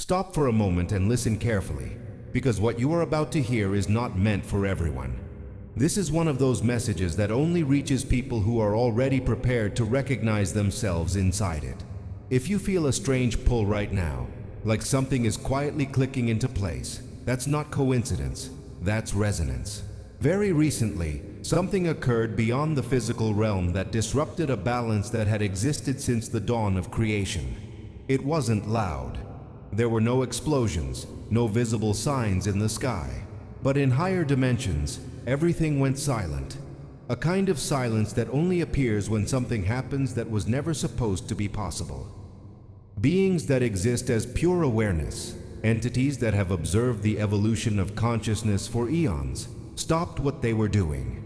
Stop for a moment and listen carefully, because what you are about to hear is not meant for everyone. This is one of those messages that only reaches people who are already prepared to recognize themselves inside it. If you feel a strange pull right now, like something is quietly clicking into place, that's not coincidence, that's resonance. Very recently, something occurred beyond the physical realm that disrupted a balance that had existed since the dawn of creation. It wasn't loud. There were no explosions, no visible signs in the sky. But in higher dimensions, everything went silent. A kind of silence that only appears when something happens that was never supposed to be possible. Beings that exist as pure awareness, entities that have observed the evolution of consciousness for eons, stopped what they were doing.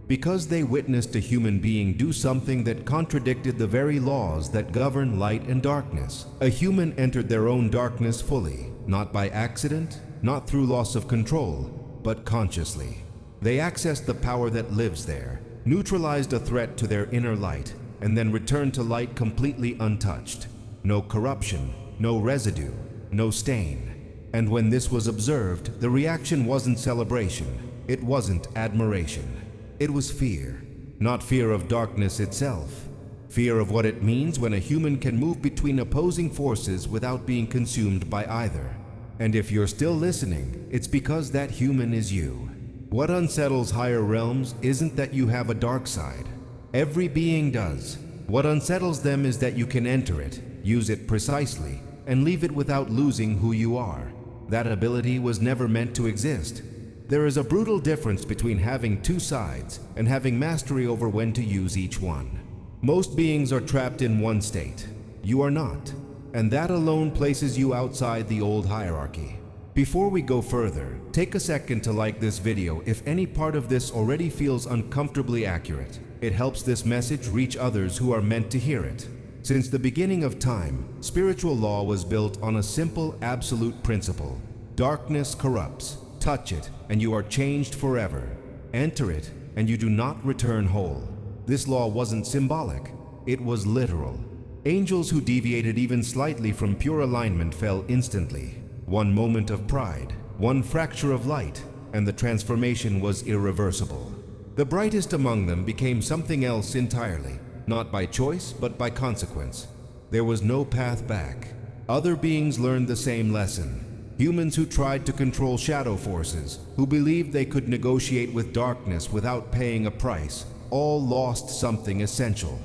Because they witnessed a human being do something that contradicted the very laws that govern light and darkness. A human entered their own darkness fully, not by accident, not through loss of control, but consciously. They accessed the power that lives there, neutralized a threat to their inner light, and then returned to light completely untouched. No corruption, no residue, no stain. And when this was observed, the reaction wasn't celebration, it wasn't admiration. It was fear. Not fear of darkness itself. Fear of what it means when a human can move between opposing forces without being consumed by either. And if you're still listening, it's because that human is you. What unsettles higher realms isn't that you have a dark side. Every being does. What unsettles them is that you can enter it, use it precisely, and leave it without losing who you are. That ability was never meant to exist. There is a brutal difference between having two sides and having mastery over when to use each one. Most beings are trapped in one state. You are not, and that alone places you outside the old hierarchy. Before we go further, take a second to like this video if any part of this already feels uncomfortably accurate. It helps this message reach others who are meant to hear it. Since the beginning of time, spiritual law was built on a simple, absolute principle. Darkness corrupts. Touch it, and you are changed forever. Enter it, and you do not return whole. This law wasn't symbolic, it was literal. Angels who deviated even slightly from pure alignment fell instantly. One moment of pride, one fracture of light, and the transformation was irreversible. The brightest among them became something else entirely, not by choice, but by consequence. There was no path back. Other beings learned the same lesson. Humans who tried to control shadow forces, who believed they could negotiate with darkness without paying a price, all lost something essential.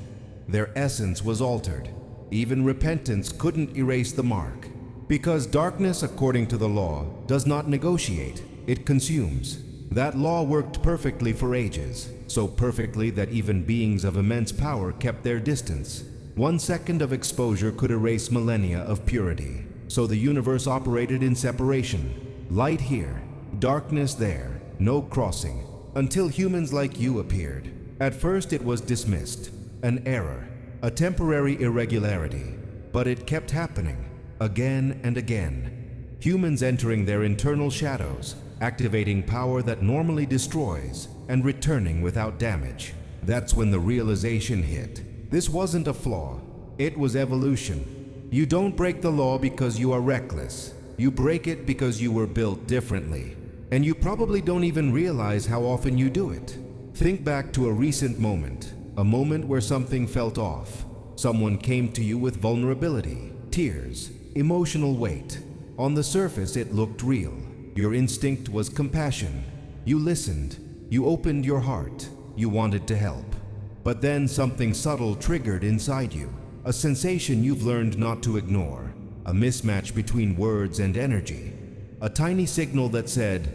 Their essence was altered. Even repentance couldn't erase the mark. Because darkness, according to the law, does not negotiate, it consumes. That law worked perfectly for ages, so perfectly that even beings of immense power kept their distance. 1 second of exposure could erase millennia of purity. So the universe operated in separation. Light here, darkness there, no crossing, until humans like you appeared. At first it was dismissed, an error, a temporary irregularity, but it kept happening, again and again. Humans entering their internal shadows, activating power that normally destroys, and returning without damage. That's when the realization hit. This wasn't a flaw, it was evolution. You don't break the law because you are reckless. You break it because you were built differently. And you probably don't even realize how often you do it. Think back to a recent moment, a moment where something felt off. Someone came to you with vulnerability, tears, emotional weight. On the surface, it looked real. Your instinct was compassion. You listened. You opened your heart. You wanted to help. But then something subtle triggered inside you. A sensation you've learned not to ignore, a mismatch between words and energy, a tiny signal that said,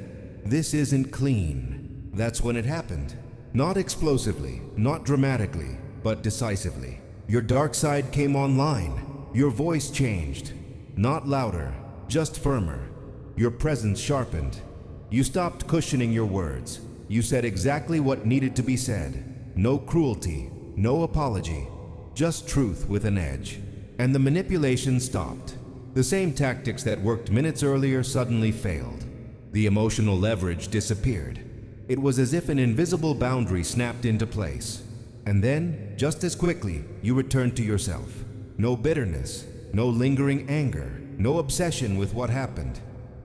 "This isn't clean." That's when it happened. Not explosively, not dramatically, but decisively. Your dark side came online. Your voice changed. Not louder, just firmer. Your presence sharpened. You stopped cushioning your words. You said exactly what needed to be said. No cruelty, no apology. Just truth with an edge. And the manipulation stopped. The same tactics that worked minutes earlier suddenly failed. The emotional leverage disappeared. It was as if an invisible boundary snapped into place. And then, just as quickly, you returned to yourself. No bitterness, no lingering anger, no obsession with what happened.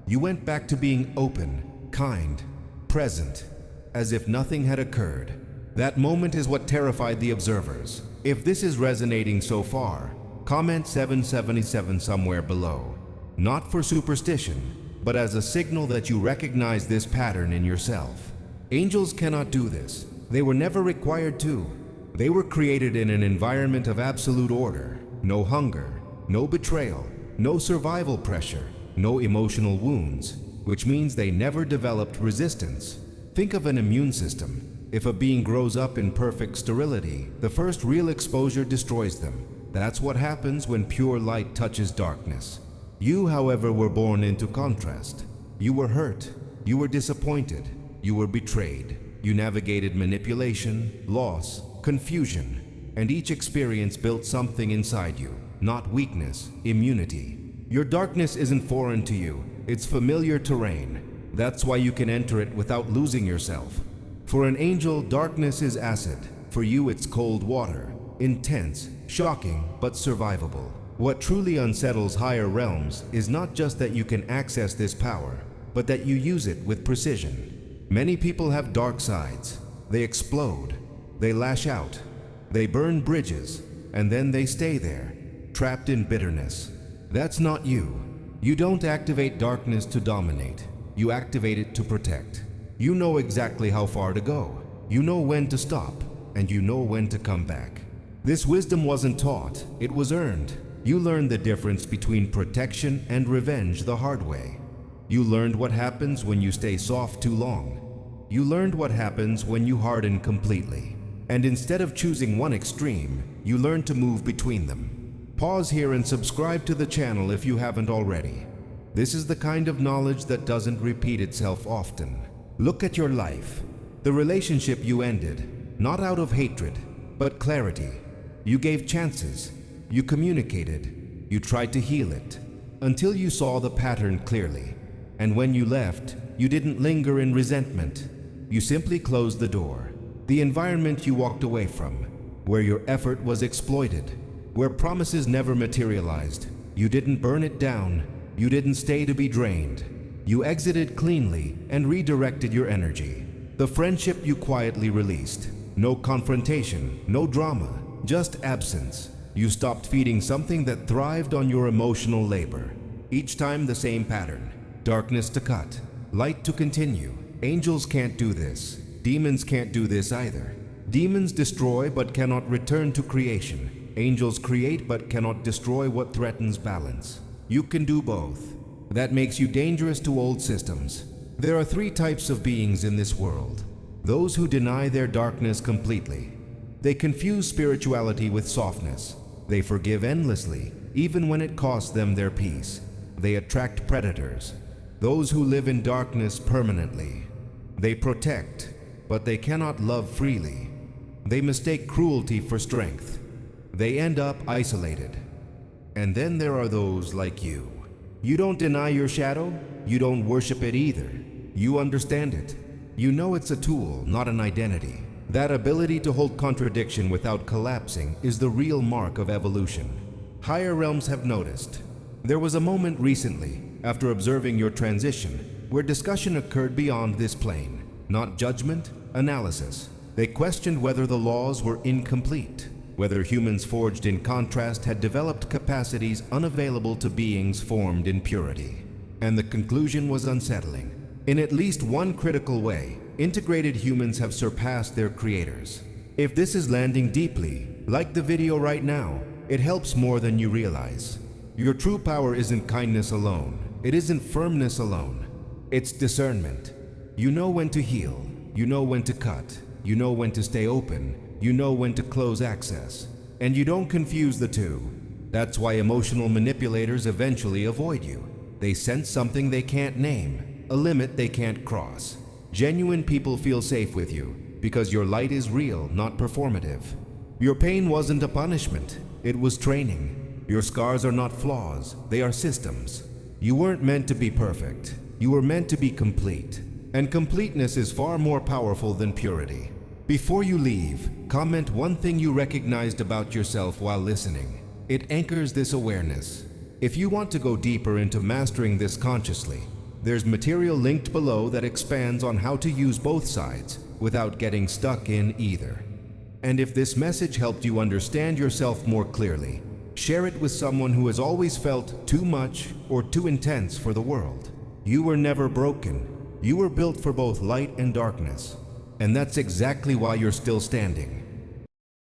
You went back to being open, kind, present, as if nothing had occurred. That moment is what terrified the observers. If this is resonating so far, comment 777 somewhere below. Not for superstition, but as a signal that you recognize this pattern in yourself. Angels cannot do this. They were never required to. They were created in an environment of absolute order. No hunger, no betrayal, no survival pressure, no emotional wounds, which means they never developed resistance. Think of an immune system. If a being grows up in perfect sterility, the first real exposure destroys them. That's what happens when pure light touches darkness. You, however, were born into contrast. You were hurt. You were disappointed. You were betrayed. You navigated manipulation, loss, confusion, and each experience built something inside you, not weakness, immunity. Your darkness isn't foreign to you. It's familiar terrain. That's why you can enter it without losing yourself. For an angel, darkness is acid. For you, it's cold water. Intense, shocking, but survivable. What truly unsettles higher realms is not just that you can access this power, but that you use it with precision. Many people have dark sides. They explode. They lash out. They burn bridges. And then they stay there, trapped in bitterness. That's not you. You don't activate darkness to dominate. You activate it to protect. You know exactly how far to go. You know when to stop, and you know when to come back. This wisdom wasn't taught, it was earned. You learned the difference between protection and revenge the hard way. You learned what happens when you stay soft too long. You learned what happens when you harden completely. And instead of choosing one extreme, you learned to move between them. Pause here and subscribe to the channel if you haven't already. This is the kind of knowledge that doesn't repeat itself often. Look at your life. The relationship you ended, not out of hatred, but clarity. You gave chances. You communicated. You tried to heal it, until you saw the pattern clearly. And when you left, you didn't linger in resentment. You simply closed the door. The environment you walked away from, where your effort was exploited, where promises never materialized. You didn't burn it down. You didn't stay to be drained. You exited cleanly and redirected your energy. The friendship you quietly released. No confrontation, no drama, just absence. You stopped feeding something that thrived on your emotional labor. Each time the same pattern. Darkness to cut, light to continue. Angels can't do this. Demons can't do this either. Demons destroy but cannot return to creation. Angels create but cannot destroy what threatens balance. You can do both. That makes you dangerous to old systems. There are three types of beings in this world. Those who deny their darkness completely. They confuse spirituality with softness. They forgive endlessly, even when it costs them their peace. They attract predators. Those who live in darkness permanently. They protect, but they cannot love freely. They mistake cruelty for strength. They end up isolated. And then there are those like you. You don't deny your shadow. You don't worship it either. You understand it. You know it's a tool, not an identity. That ability to hold contradiction without collapsing is the real mark of evolution. Higher realms have noticed. There was a moment recently, after observing your transition, where discussion occurred beyond this plane. Not judgment, analysis. They questioned whether the laws were incomplete, whether humans forged in contrast had developed capacities unavailable to beings formed in purity. And the conclusion was unsettling. In at least one critical way, integrated humans have surpassed their creators. If this is landing deeply, like the video right now, it helps more than you realize. Your true power isn't kindness alone. It isn't firmness alone. It's discernment. You know when to heal. You know when to cut. You know when to stay open. You know when to close access. And you don't confuse the two. That's why emotional manipulators eventually avoid you. They sense something they can't name, a limit they can't cross. Genuine people feel safe with you because your light is real, not performative. Your pain wasn't a punishment, it was training. Your scars are not flaws, they are systems. You weren't meant to be perfect, you were meant to be complete. And completeness is far more powerful than purity. Before you leave, comment one thing you recognized about yourself while listening. It anchors this awareness. If you want to go deeper into mastering this consciously, there's material linked below that expands on how to use both sides without getting stuck in either. And if this message helped you understand yourself more clearly, share it with someone who has always felt too much or too intense for the world. You were never broken. You were built for both light and darkness. And that's exactly why you're still standing.